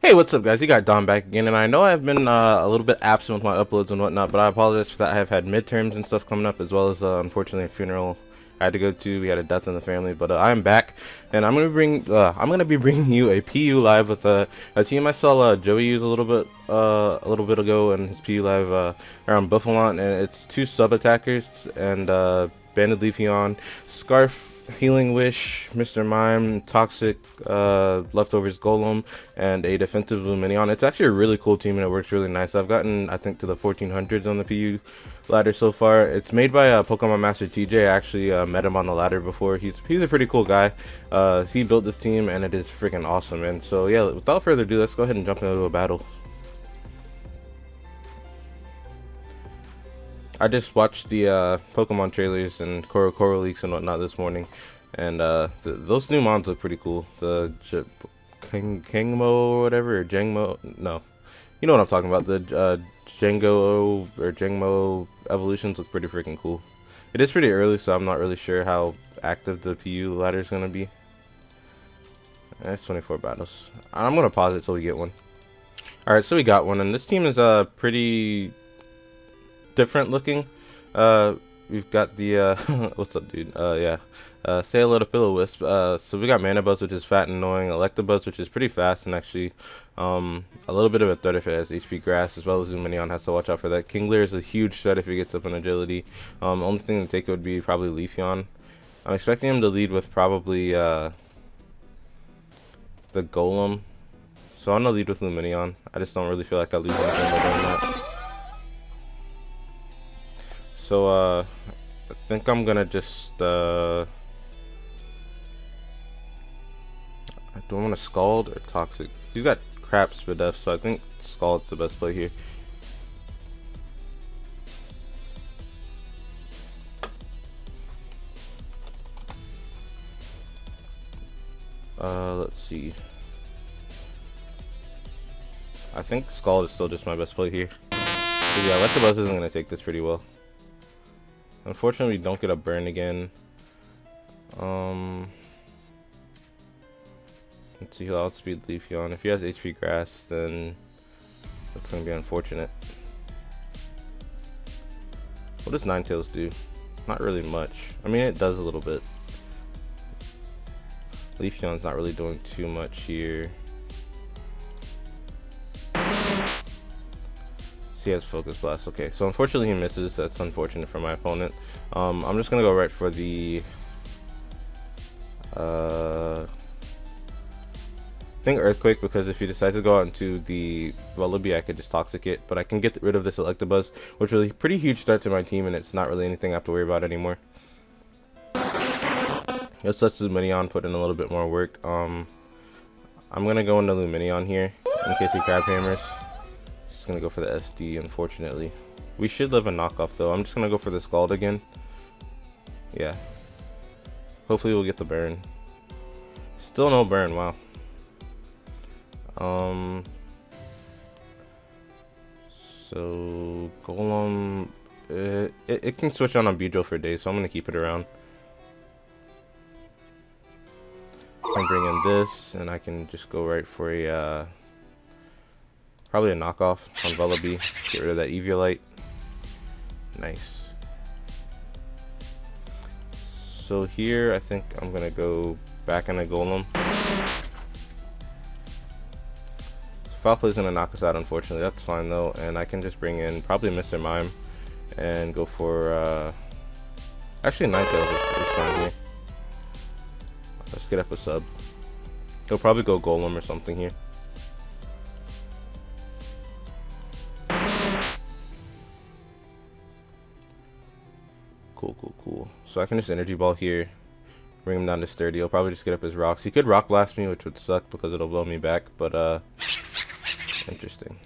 Hey, what's up guys, you got Don back again, and I know I've been a little bit absent with my uploads and whatnot, but I apologize for that. I have had midterms and stuff coming up, as well as unfortunately a funeral I had to go to. We had a death in the family, but I'm back, and I'm gonna be bringing you a PU live with a team I saw Joey use a little bit ago in his PU live around Buffalon, and it's two sub attackers and Banded Leafeon, Scarf, Healing Wish, Mr. Mime, Toxic, Leftovers Golem, and a defensive Luminion. It's actually a really cool team and it works really nice. I've gotten, I think, to the 1400s on the PU ladder so far. It's made by PokemonMasterTJ. I actually met him on the ladder before. He's a pretty cool guy. He built this team and it is freaking awesome. And so yeah, without further ado, let's go ahead and jump into a battle. I just watched the Pokemon trailers and Coro leaks and whatnot this morning, and those new mons look pretty cool. The Kangmo or whatever, or Jangmo, no, you know what I'm talking about. The Jango or Jangmo evolutions look pretty freaking cool. It is pretty early, so I'm not really sure how active the PU ladder is gonna be. It's 24 battles. I'm gonna pause it till we get one. All right, so we got one, and this team is pretty different looking. We've got the what's up, dude? Say hello to Pillow Wisp. So we got Mana Buzz, which is fat and annoying, Electabuzz, which is pretty fast and actually a little bit of a threat if it has HP Grass, as well as Luminion has to watch out for that. Kingler is a huge threat if he gets up in agility. Only thing to take would be probably Leafeon. I'm expecting him to lead with probably the Golem, so I'm gonna lead with Luminion. I just don't really feel like I lose anything by doing that. So I think I'm gonna just do I want to Scald or Toxic? He's got crap Spadef, so I think Scald's the best play here. Let's see. I think Scald is still just my best play here. But yeah, Electabuzz isn't gonna take this pretty well. Unfortunately, we don't get a burn again. Let's see who outspeed Leafeon. If he has HP Grass, then that's gonna be unfortunate. What does Ninetales do? Not really much. I mean, it does a little bit. Leafeon's not really doing too much here. He has Focus Blast. Okay, so unfortunately he misses. That's unfortunate for my opponent. I'm just gonna go right for the I think Earthquake, because if you decide to go out into the Lullaby, I could just Toxic it, but I can get rid of this Electabuzz, which is a pretty huge threat to my team, and it's not really anything I have to worry about anymore. Let's let Luminion put in a little bit more work. I'm gonna go into Luminion here in case he Crab Hammers. Gonna go for the SD, unfortunately. We should live a knockoff though. I'm just gonna go for the Scald again. Yeah, hopefully we'll get the burn. Still no burn. Wow. So Golem, it can switch on Beedrill for days, so I'm gonna keep it around. I can bring in this and I can just go right for a probably a knockoff on Vullaby. Get rid of that Eviolite. Nice. So here, I think I'm gonna go back in a Golem. Foul Play's gonna knock us out, unfortunately. That's fine though, and I can just bring in probably Mr. Mime and go for actually Ninetales is fine here. Let's get up a sub. He'll probably go Golem or something here. Cool. So I can just Energy Ball here, bring him down to Sturdy. He'll probably just get up his rocks. He could Rock Blast me, which would suck because it'll blow me back, but interesting.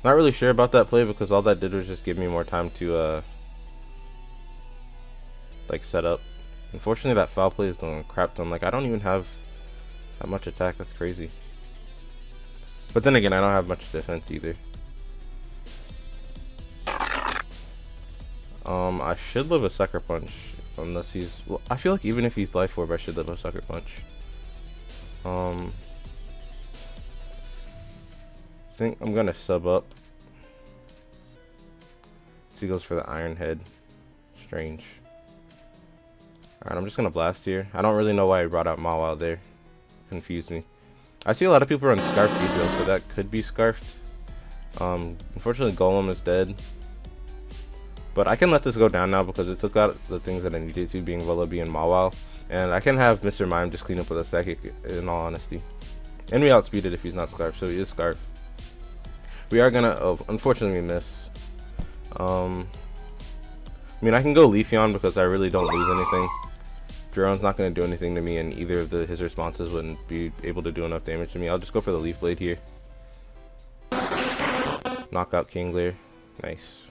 Not really sure about that play because all that did was just give me more time to like set up. Unfortunately, that Foul Play is doing crap to him. Like, I don't even have that much attack. That's crazy. But then again, I don't have much defense either. I should live a Sucker Punch. unless he's. Well, I feel like even if he's Life Orb, I should live a Sucker Punch. I think I'm gonna sub up. So he goes for the Iron Head. Strange. Alright, I'm just gonna blast here. I don't really know why I brought out Mawile there. Confused me. I see a lot of people run Scarf Beedrill, so that could be Scarfed. Unfortunately, Golem is dead. But I can let this go down now because it took out the things that I needed to, being Vullaby and Mawile. And I can have Mr. Mime just clean up with a Psychic, in all honesty. And we outspeed it if he's not Scarf, so he is Scarf. We are gonna, unfortunately we miss. I mean, I can go Leafeon because I really don't lose anything. Drone's not going to do anything to me, and either of his responses wouldn't be able to do enough damage to me. I'll just go for the Leaf Blade here. Knock out Kingler. Nice.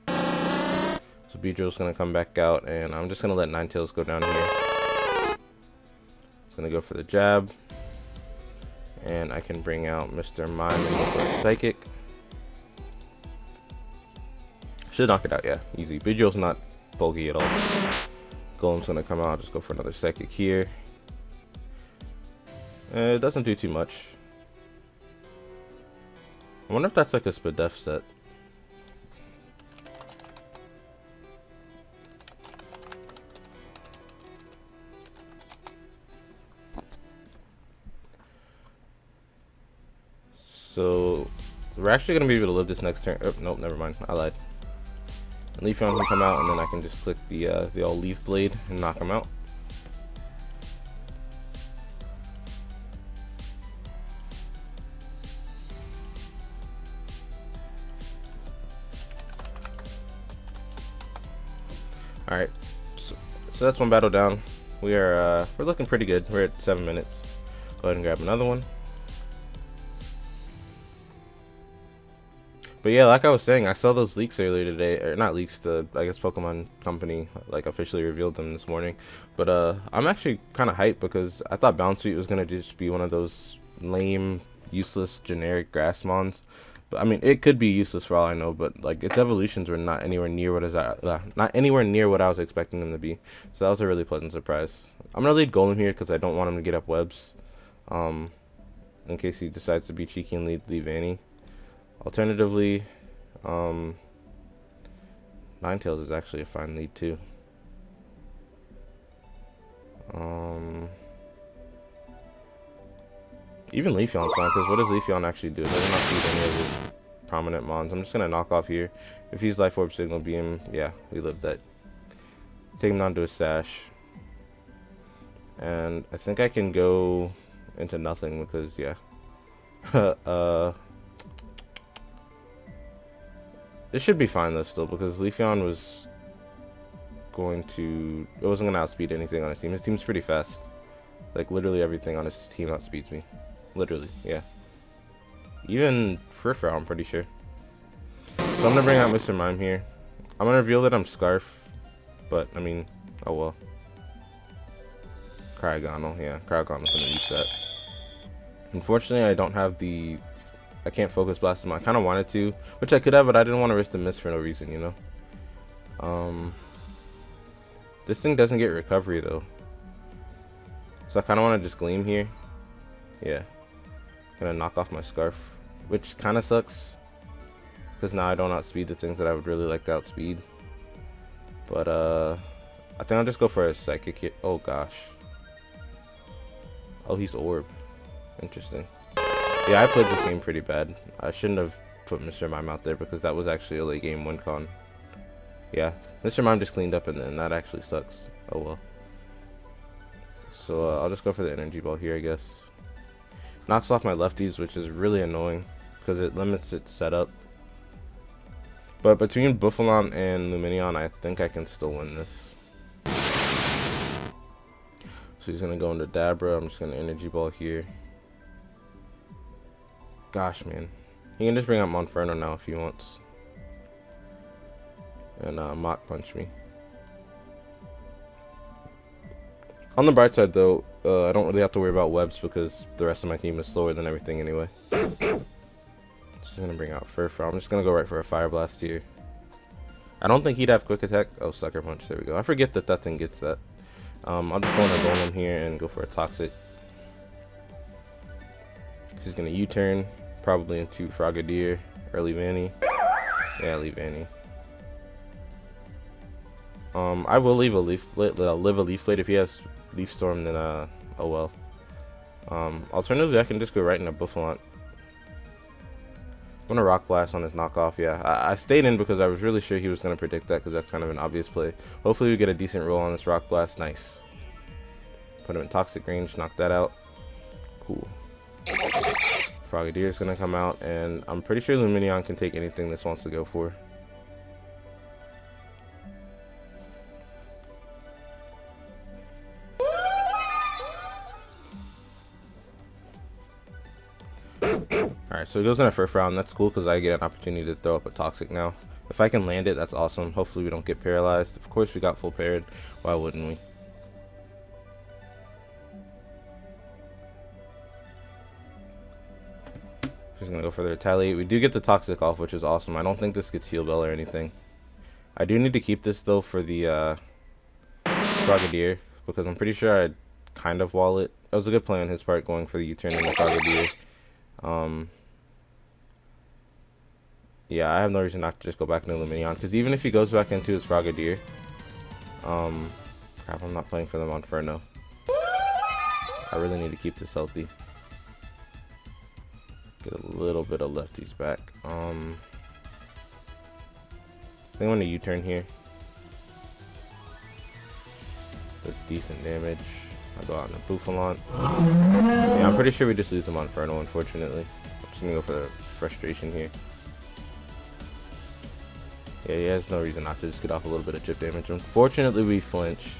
So Beedrill's going to come back out, and I'm just going to let Ninetales go down here. Just going to go for the jab. And I can bring out Mr. Mime and go for a Psychic. Should knock it out, yeah. Easy. Beedrill's not bulky at all. Golem's gonna come out, just go for another Psychic here. It doesn't do too much. I wonder if that's like a Spadef set. So we're actually gonna be able to live this next turn. Oh, nope, never mind. I lied. Leafeon can come out, and then I can just click the old Leaf Blade and knock him out. All right, so that's one battle down. We're looking pretty good. We're at 7 minutes. Go ahead and grab another one. But yeah, like I was saying, I saw those leaks earlier today, or not leaks, I guess Pokemon Company like officially revealed them this morning. But I'm actually kind of hyped because I thought Bounsweet was gonna just be one of those lame, useless, generic grass mons. But I mean, it could be useless for all I know. But like its evolutions were not anywhere near what I was expecting them to be. So that was a really pleasant surprise. I'm gonna lead Golem here because I don't want him to get up webs, in case he decides to be cheeky and leave Annie. Alternatively, Ninetales is actually a fine lead too. Even Leafeon's fine, because what does Leafeon actually do? It does not feed any of his prominent mons. I'm just gonna knock off here. If he's Life Orb, Signal Beam, yeah, we lived that. Take him down to a Sash. And I think I can go into nothing because, yeah. This should be fine though still, because Leafeon was going to... It wasn't going to outspeed anything on his team. His team's pretty fast. Like, literally everything on his team outspeeds me. Literally, yeah. Even Frifra, I'm pretty sure. So I'm going to bring out Mr. Mime here. I'm going to reveal that I'm Scarf. But, I mean, oh well. Cryogonal, yeah. Cryogonal's going to use that. Unfortunately, I don't have the... I can't Focus Blast him. I kind of wanted to, which I could have, but I didn't want to risk the miss for no reason, you know. This thing doesn't get recovery though, so I kind of want to just Gleam here. Yeah, gonna knock off my Scarf, which kind of sucks because now I don't outspeed the things that I would really like to outspeed. But I think I'll just go for a Psychic here. Oh gosh. Oh, he's Orb. Interesting. Yeah, I played this game pretty bad. I shouldn't have put Mr. Mime out there because that was actually a late game win con. Yeah, Mr. Mime just cleaned up and that actually sucks. Oh well. So I'll just go for the Energy Ball here, I guess. Knocks off my lefties, which is really annoying because it limits its setup. But between Buffalon and Lumineon, I think I can still win this. So he's going to go into Dabra. I'm just going to Energy Ball here. Gosh, man. He can just bring out Monferno now if he wants. And Mach Punch me. On the bright side, though, I don't really have to worry about webs because the rest of my team is slower than everything anyway. Just going to bring out Furfrou. I'm just going to go right for a Fire Blast here. I don't think he'd have quick attack. Oh, sucker punch. There we go. I forget that that thing gets that. I'll just go on a golem here and go for a toxic. He's gonna U-turn, probably into Frogadier, early Vanny. Yeah, leave Vanny. I will leave a leaf blade, live a leaf blade. If he has leaf storm, then oh well. Alternatively, I can just go right into Buffalont. I'm gonna rock blast on his knockoff. Yeah, I stayed in because I was really sure he was gonna predict that because that's kind of an obvious play. Hopefully, we get a decent roll on this rock blast. Nice. Put him in toxic range. Knock that out. Cool. Frogadier is gonna come out, and I'm pretty sure Lumineon can take anything this wants to go for. Alright, so it goes in a first round. That's cool because I get an opportunity to throw up a toxic now. If I can land it, that's awesome. Hopefully we don't get paralyzed. Of course we got full paired. Why wouldn't we? Just gonna go for the retaliate. We do get the toxic off, which is awesome. I don't think this gets heal bell or anything. I do need to keep this though for the Frogadier because I'm pretty sure I'd kind of wall it. That was a good play on his part going for the U-turn in the Frogadier. Yeah, I have no reason not to just go back into Lumineon because even if he goes back into his Frogadier, crap, I'm not playing for them on Inferno. I really need to keep this healthy. Get a little bit of lefties back. I think I'm gonna U-turn here. That's decent damage. I'll go out in a Buffalont. Yeah, I'm pretty sure we just lose him on Inferno, unfortunately. I'm just gonna go for the frustration here. Yeah, he has no reason not to just get off a little bit of chip damage. Unfortunately, we flinch.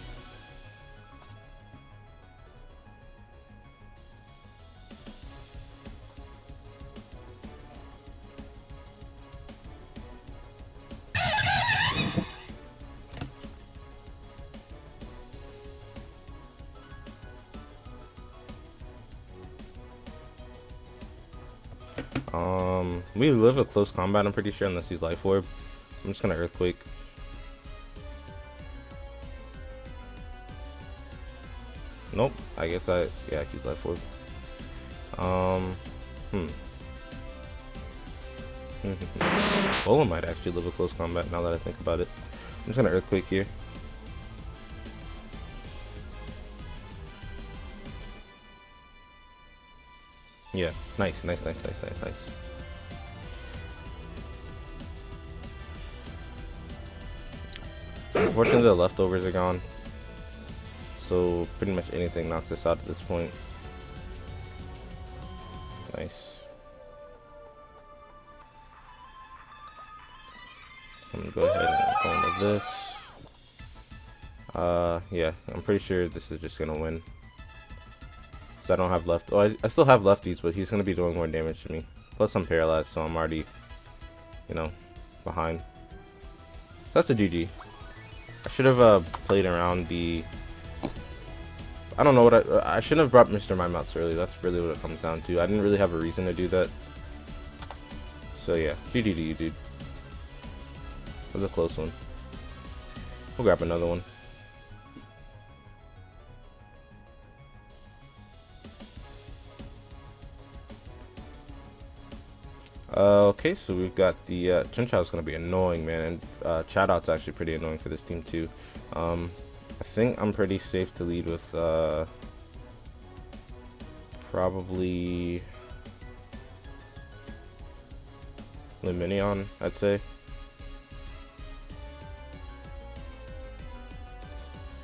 We live a close combat, I'm pretty sure, unless he's Life Orb. I'm just gonna Earthquake. Nope, I guess yeah, he's Life Orb. Golem might actually live a close combat now that I think about it. I'm just gonna Earthquake here. Yeah, nice. Unfortunately, the leftovers are gone, so pretty much anything knocks us out at this point. Nice. I'm gonna go ahead and go into this. Yeah, I'm pretty sure this is just gonna win. So I don't have left. Oh, I still have lefties, but he's gonna be doing more damage to me. Plus, I'm paralyzed, so I'm already, you know, behind. That's a GG. I should have played around the. I don't know what I shouldn't have brought Mr. Mime out so early. That's really what it comes down to. I didn't really have a reason to do that. So yeah, GG to you, dude. It was a close one. We'll grab another one. Okay, so we've got the Chunchao's gonna be annoying, man, and Chadout's actually pretty annoying for this team too. I think I'm pretty safe to lead with probably Lumineon, I'd say.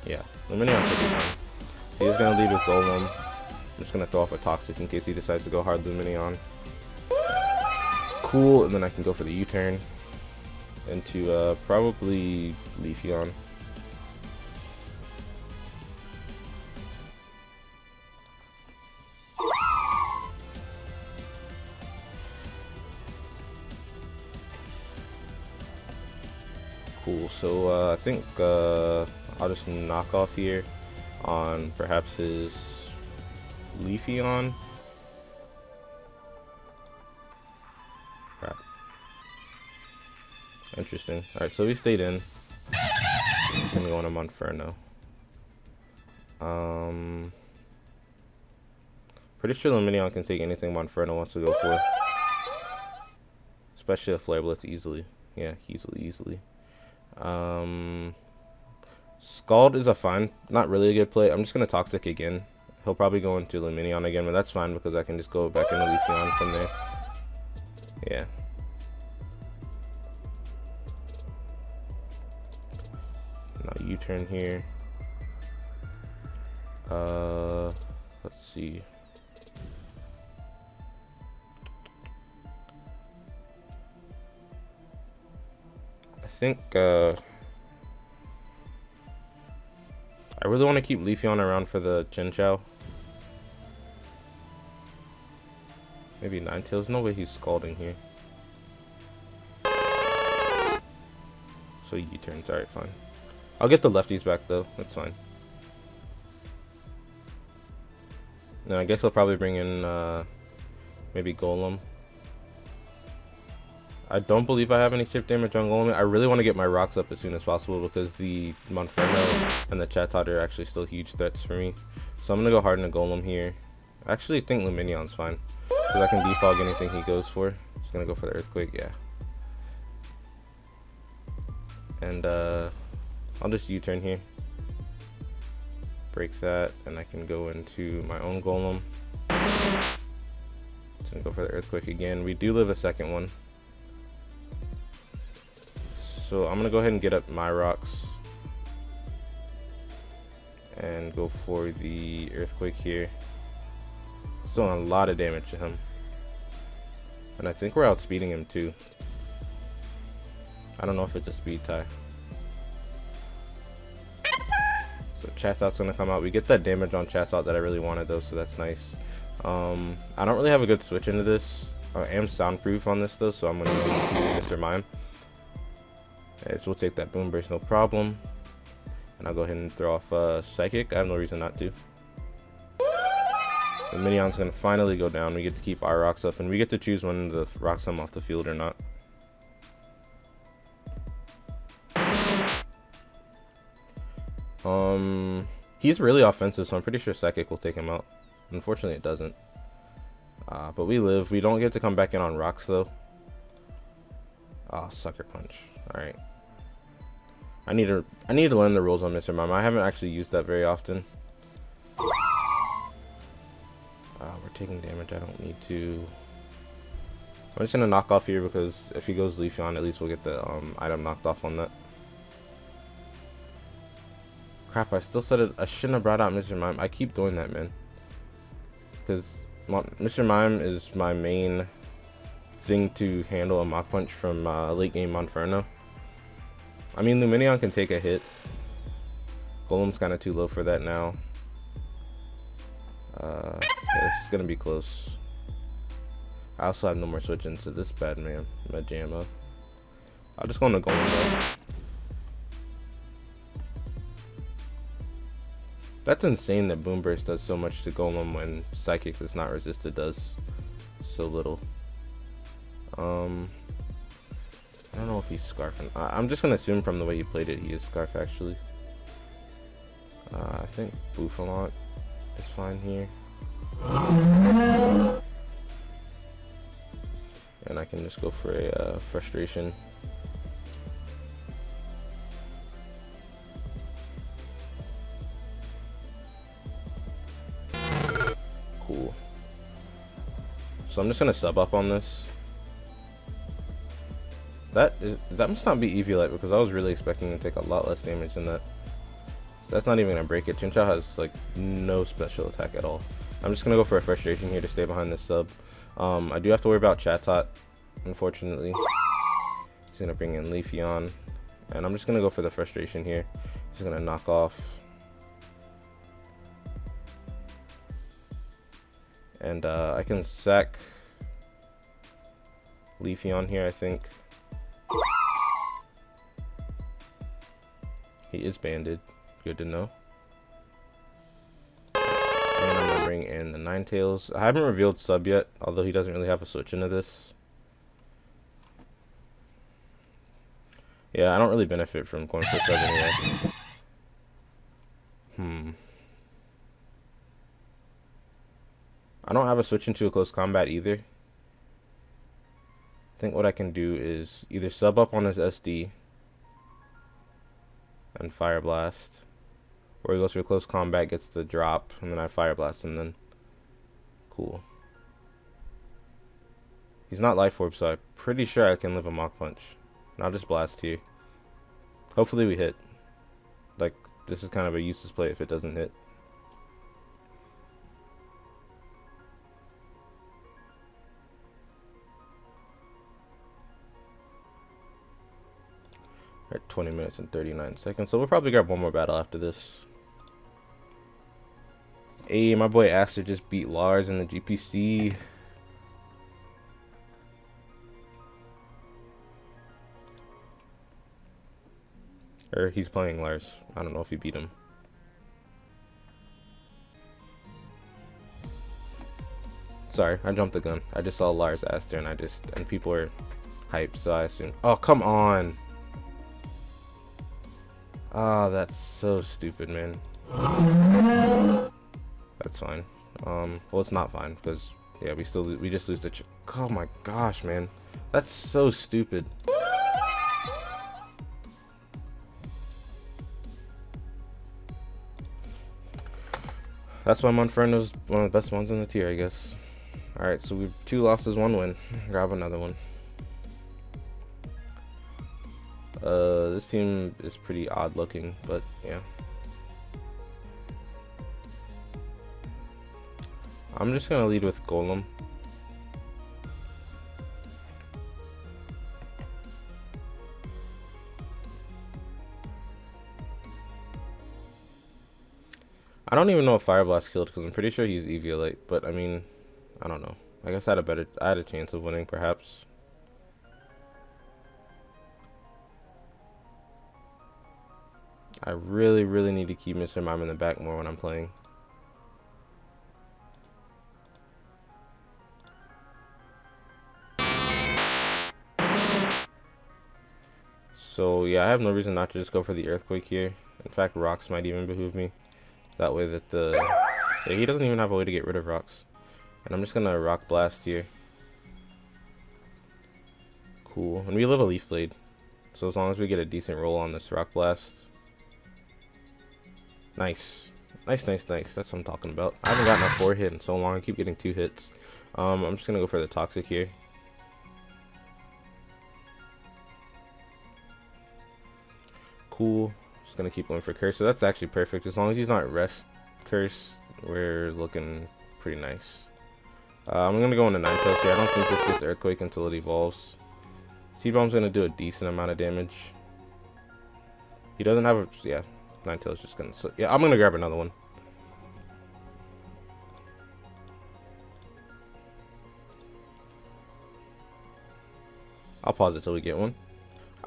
Yeah, Lumineon should be fine. He's gonna lead with Golem. I'm just gonna throw off a Toxic in case he decides to go hard Lumineon. Cool, and then I can go for the U-turn into probably Leafeon. Cool, so I think I'll just knock off here on perhaps his Leafeon. Interesting. Alright, so we stayed in. He's gonna go on a Monferno. Pretty sure Luminion can take anything Monferno wants to go for. Especially a Flare Blitz easily. Yeah, easily. Scald is a fine, not really a good play. I'm just gonna Toxic again. He'll probably go into Luminion again, but that's fine because I can just go back into Leafeon from there. Yeah. Now U-turn here. Let's see. I think I really want to keep Leafeon around for the Chinchou. Maybe Ninetales. No way he's Scalding here. So U-turns. Alright, fine. I'll get the lefties back though. That's fine. Now I guess I'll probably bring in maybe Golem. I don't believe I have any chip damage on Golem. I really want to get my rocks up as soon as possible because the Monferno and the Chatot are actually still huge threats for me. So I'm going to go hard into Golem here. I actually think Luminion's fine because I can defog anything he goes for. Just going to go for the Earthquake, yeah. And I'll just U-turn here. Break that, and I can go into my own Golem. Just gonna go for the Earthquake again. We do live a second one. So I'm gonna go ahead and get up my rocks. And go for the Earthquake here. Still a lot of damage to him. And I think we're outspeeding him too. I don't know if it's a speed tie. So Chatot's gonna come out. We get that damage on Chatot that I really wanted though, so that's nice. I don't really have a good switch into this. I am soundproof on this though, so I'm gonna go into Mr. Mime. So we'll take that Boom Burst, no problem. And I'll go ahead and throw off Psychic. I have no reason not to. The Minion's gonna finally go down. We get to keep our rocks up, and we get to choose when the rocks come off the field or not. He's really offensive, so I'm pretty sure Psychic will take him out. Unfortunately, it doesn't. But we live. We don't get to come back in on rocks, though. Oh, Sucker Punch. Alright. I need to learn the rules on Mr. Mime. I haven't actually used that very often. We're taking damage. I don't need to. I'm just going to knock off here because if he goes Leafeon, at least we'll get the item knocked off on that. Crap, I still said it. I shouldn't have brought out Mr. Mime. I keep doing that, man. Because Mr. Mime is my main thing to handle a Mach Punch from late game Monferno. I mean, Luminion can take a hit. Golem's kind of too low for that now. Yeah, this is going to be close. I also have no more switch into this bad man, Majama. I'll just go into Golem though. That's insane that Boom Burst does so much to Golem when Psychic that's not resisted does so little. I don't know if he's Scarfing. I'm just gonna assume from the way he played it, he is Scarf actually. I think Bouffalant is fine here. And I can just go for a Frustration. Cool. So I'm just gonna sub up on this. That must not be Eviolite because I was really expecting to take a lot less damage than that. That's not even gonna break it. Chinchou has like no special attack at all. I'm just gonna go for a Frustration here to stay behind this sub. I do have to worry about Chatot, unfortunately. He's gonna bring in Leafeon, and I'm just gonna go for the Frustration here. He's gonna knock off. And I can sack Leafeon here, I think. He is banded. Good to know. And I'm gonna bring in the Ninetales. I haven't revealed sub yet, although he doesn't really have a switch into this. Yeah, I don't really benefit from going for 7 yet. I don't have a switch into a close combat either. I think what I can do is either sub up on his SD and Fire Blast, or he goes for close combat, gets the drop, and then I Fire Blast, and then cool. He's not Life Orb, so I'm pretty sure I can live a Mach Punch. And I'll just blast here. Hopefully we hit. Like, this is kind of a useless play if it doesn't hit. At 20 minutes and 39 seconds, so we'll probably grab one more battle after this. Hey, my boy Aster just beat Lars in the GPC. Or he's playing Lars. I don't know if he beat him. Sorry, I jumped the gun. I just saw Lars Aster and people are hyped, so I assumed. Oh, come on. Ah, oh, that's so stupid, man. That's fine. Well, it's not fine because yeah, we just lose the. Oh my gosh, man, that's so stupid. That's why Monferno's one of the best ones in the tier, I guess. All right, so we've 2 losses, 1 win. Grab another one. This team is pretty odd looking, but yeah. I'm just gonna lead with Golem. I don't even know if Fire Blast killed because I'm pretty sure he's Eviolite, but I mean, I don't know. I guess I had a chance of winning, perhaps. I really need to keep Mr. Mime in the back more when I'm playing. So yeah, I have no reason not to just go for the Earthquake here. In fact, Rocks might even behoove me. That way that yeah, he doesn't even have a way to get rid of Rocks. And I'm just gonna Rock Blast here. Cool. And we live a Leaf Blade. So as long as we get a decent roll on this Rock Blast. Nice. Nice. That's what I'm talking about. I haven't gotten a 4 hit in so long. I keep getting 2 hits. I'm just gonna go for the Toxic here. Cool. Just gonna keep going for Curse. So that's actually perfect. As long as he's not Rest Curse, we're looking pretty nice. I'm gonna go into Ninetales here. I don't think this gets Earthquake until it evolves. Seed Bomb's gonna do a decent amount of damage. He doesn't have a yeah. Ninetales just gonna yeah. I'm gonna grab another one. I'll pause it till we get one.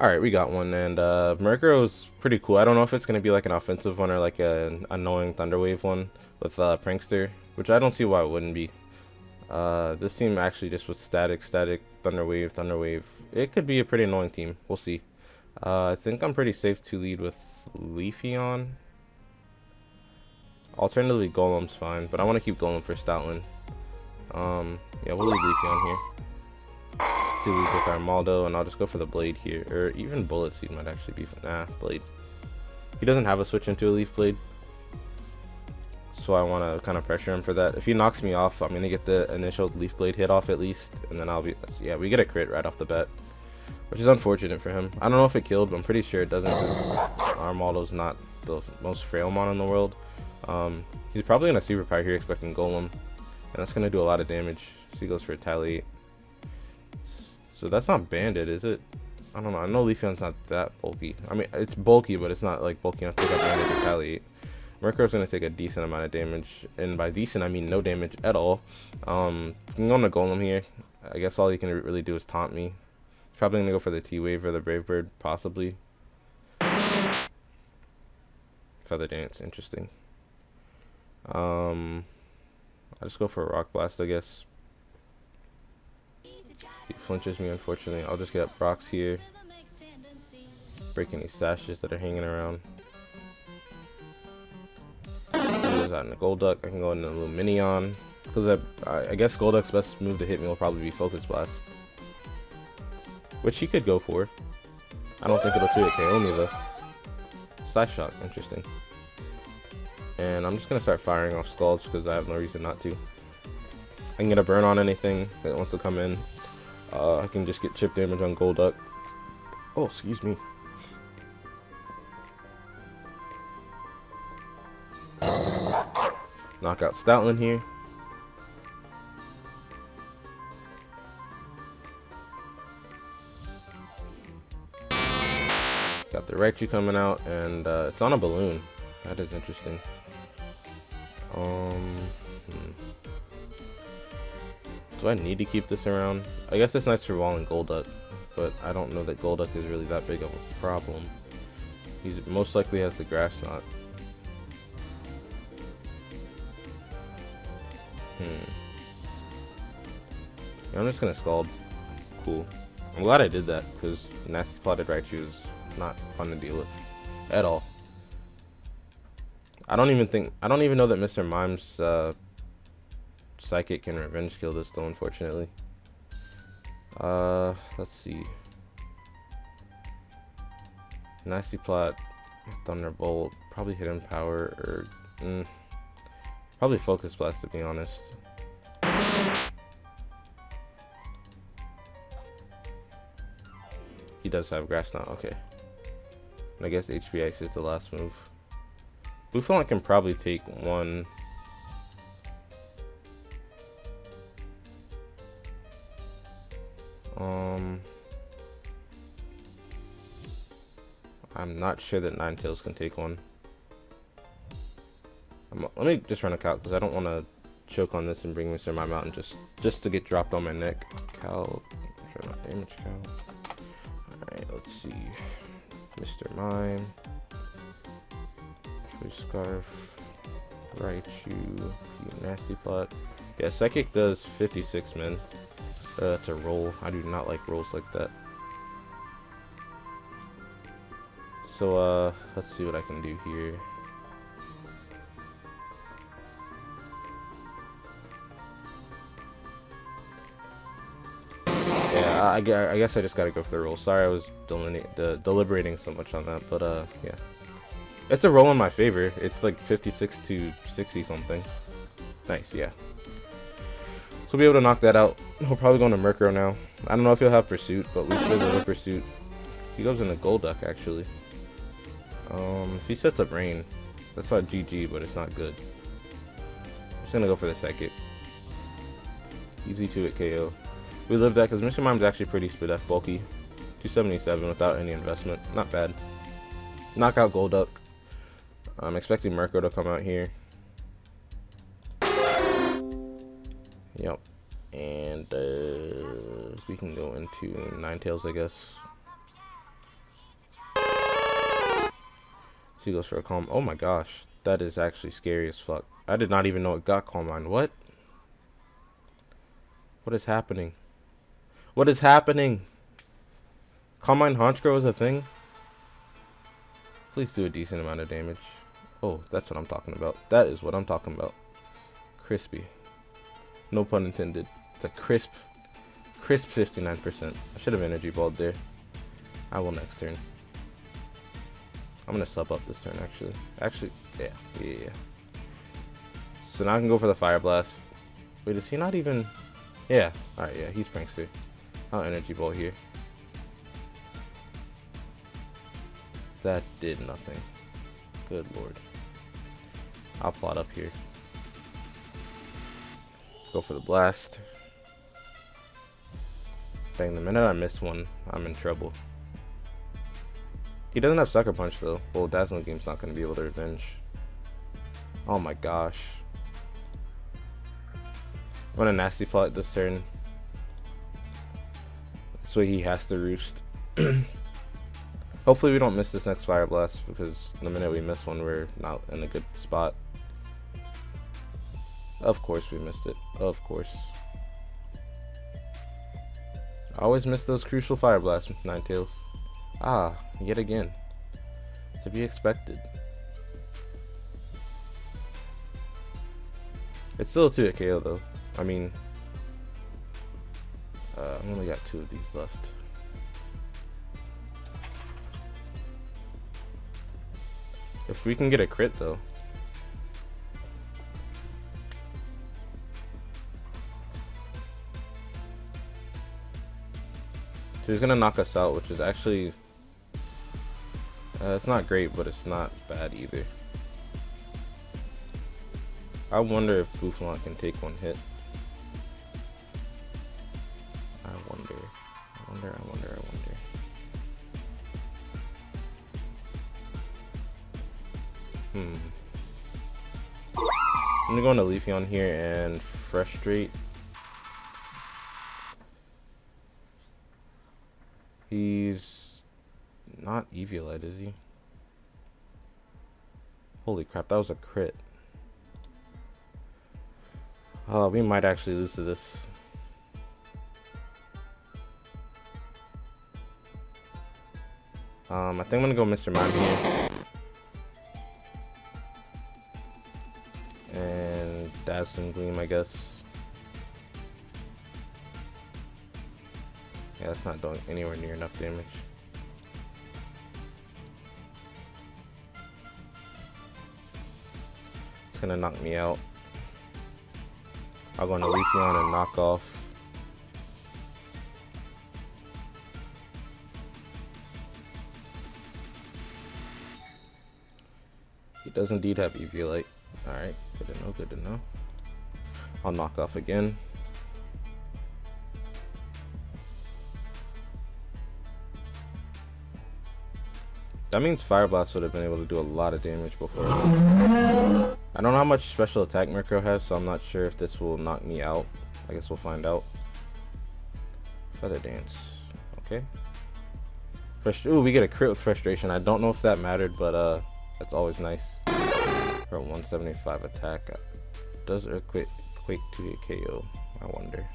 Alright, we got one, and Murkrow's pretty cool. I don't know if it's going to be like an offensive one or like an annoying Thunderwave one with Prankster, which I don't see why it wouldn't be. This team actually just with static, Thunderwave. It could be a pretty annoying team. We'll see. I think I'm pretty safe to lead with Leafeon. Alternatively, Golem's fine, but I want to keep Golem for Stoutland. Yeah, we'll leave Leafeon here. 2 leads with Armaldo, and I'll just go for the Blade here. Or even Bullet Seed might actually be fun. Nah, Blade. He doesn't have a switch into a Leaf Blade, so I want to kind of pressure him for that. If he knocks me off, I'm going to get the initial Leaf Blade hit off at least, and then I'll be... Yeah, we get a crit right off the bat, which is unfortunate for him. I don't know if it killed, but I'm pretty sure it doesn't because Armaldo's not the most frail mon in the world. He's probably going to Superpower here expecting Golem, and that's going to do a lot of damage. So he goes for Retaliate. So that's not Bandit, is it? I don't know. I know Leafeon's not that bulky. I mean, it's bulky, but it's not like bulky enough to pick up Bandit or Retaliate. Murkrow's going to take a decent amount of damage, and by decent I mean no damage at all. I'm going to Golem here. I guess all he can really do is taunt me. He's probably going to go for the T-Wave or the Brave Bird, possibly. Feather Dance, interesting. I'll just go for a Rock Blast, I guess. He flinches me, unfortunately. I'll just get Brox here. break any sashes that are hanging around. Goes out in the Golduck. I can go into a little Minion. Because I guess Golduck's best move to hit me will probably be Focus Blast. Which he could go for. I don't think it'll 2-hit KO me though. Side Shock, interesting. And I'm just going to start firing off Scalds because I have no reason not to. I can get a burn on anything that wants to come in. I can just get chip damage on Golduck. Oh, excuse me. Knock out Stoutland here. Got the Raichu coming out, and it's on a balloon. That is interesting. Do I need to keep this around? I guess it's nice for walling Golduck, but I don't know that Golduck is really that big of a problem. He most likely has the Grass Knot. Yeah, I'm just gonna Scald. Cool. I'm glad I did that because Nasty Plotted Raichu is not fun to deal with at all. I don't even know that Mr. Mime's Psychic can revenge kill this though, unfortunately. Let's see. Nasty Plot, Thunderbolt, probably Hidden Power, or probably Focus Blast to be honest. He does have Grass Knot, okay. And I guess HP Ice is the last move. Buffon can probably take one. I'm not sure that Ninetales can take one. Let me just run a Cal because I don't want to choke on this and bring Mr. Mime out and just to get dropped on my neck. Cal, try not damage Cal. Alright, let's see. Mr. Mime. Blue Scarf. Raichu. Nasty Plot. Yeah, Psychic does 56 min. That's a roll. I do not like rolls like that. So, let's see what I can do here. Yeah, I guess I just gotta go for the roll. Sorry I was deliberating so much on that, but yeah. It's a roll in my favor. It's like 56 to 60 something. Nice, yeah. So we'll be able to knock that out. We're probably going to Murkrow now. I don't know if he'll have Pursuit, but we should have a Pursuit. He goes into Golduck, actually. If he sets up Rain, that's not GG, but it's not good. I'm just going to go for the Psychic. Easy 2-hit KO. We live that because Mr. Mime's actually pretty spit F bulky. 277 without any investment. Not bad. Knock out Golduck. I'm expecting Murkrow to come out here. Yep. And we can go into Ninetales, I guess. So he goes for a Calm. Oh my gosh. That is actually scary as fuck. I did not even know it got Calm Mind. What? What is happening? What is happening? Calm Mind Honchkrow is a thing? Please do a decent amount of damage. Oh, that's what I'm talking about. That is what I'm talking about. Crispy. No pun intended. It's a crisp 59%. I should have energy balled there. I will next turn. I'm gonna sub up this turn actually. Yeah. So now I can go for the Fire Blast. Wait, is he not even? Yeah. Alright, yeah, he's Prankster. I'll energy ball here. That did nothing. Good lord. I'll plot up here. Go for the blast. Dang, the minute I miss one, I'm in trouble. He doesn't have Sucker Punch though. Well, Dazzling Game's not going to be able to revenge. Oh my gosh. I'm going to Nasty Plot this turn. This way he has to roost. Hopefully we don't miss this next Fire Blast, because the minute we miss one, we're not in a good spot. Of course we missed it. Of course. I always miss those crucial Fire Blasts with Ninetales. Ah, yet again. To be expected. It's still a 2-hit KO though. I mean, I only got 2 of these left. If we can get a crit though. So he's gonna knock us out, which is actually, it's not great, but it's not bad either. I wonder if Buffalon can take 1 hit. I wonder. I'm gonna go into Leafeon here and frustrate. He's not Eviolite, is he? Holy crap, that was a crit. Oh, we might actually lose to this. I think I'm gonna go Mr. Mime here. And Dazzling Gleam, I guess. Yeah, that's not doing anywhere near enough damage. It's gonna knock me out. I'll go into Leafeon and knock off. He does indeed have Eviolite. Alright, good to know, good to know. I'll knock off again. That means Fire Blast would have been able to do a lot of damage before. I don't know how much special attack Murkrow has, so I'm not sure if this will knock me out. I guess we'll find out. Feather Dance. Okay. Ooh, we get a crit with Frustration. I don't know if that mattered, but that's always nice. For a 175 attack. Does Earthquake 2-hit KO? I wonder.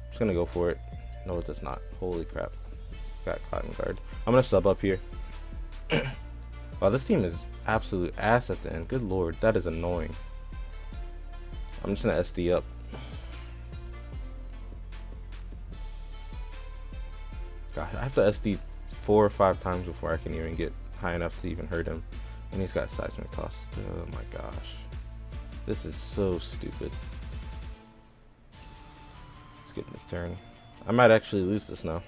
Just gonna go for it. No, it does not. Holy crap. Got Cotton Guard. I'm gonna sub up here. Wow, this team is absolute ass at the end. Good lord, that is annoying. I'm just gonna SD up. Gosh, I have to SD 4 or 5 times before I can even get high enough to even hurt him. And he's got Seismic Toss. Oh my gosh. This is so stupid. Let's get this turn. I might actually lose this now.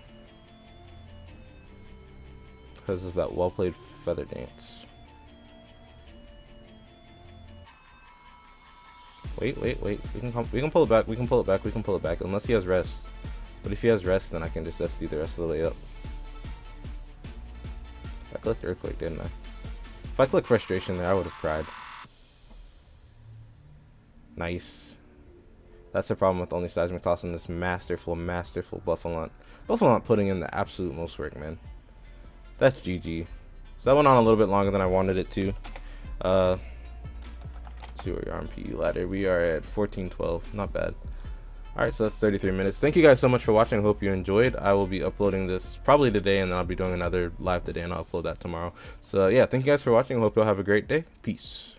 Because of that well-played Feather Dance. Wait. We can pull it back. We can pull it back. Unless he has rest. But if he has rest, then I can just SD the rest of the way up. I clicked Earthquake, didn't I? If I click Frustration there, I would have cried. Nice. That's the problem with only Seismic Toss in this masterful Buffalon. Buffalon putting in the absolute most work, man. That's GG. So that went on a little bit longer than I wanted it to. Let's see where we are on PE ladder. We are at 1412. Not bad. Alright, so that's 33 minutes. Thank you guys so much for watching. I hope you enjoyed. I will be uploading this probably today, and then I'll be doing another live today, and I'll upload that tomorrow. So yeah, thank you guys for watching. I hope you'll have a great day. Peace.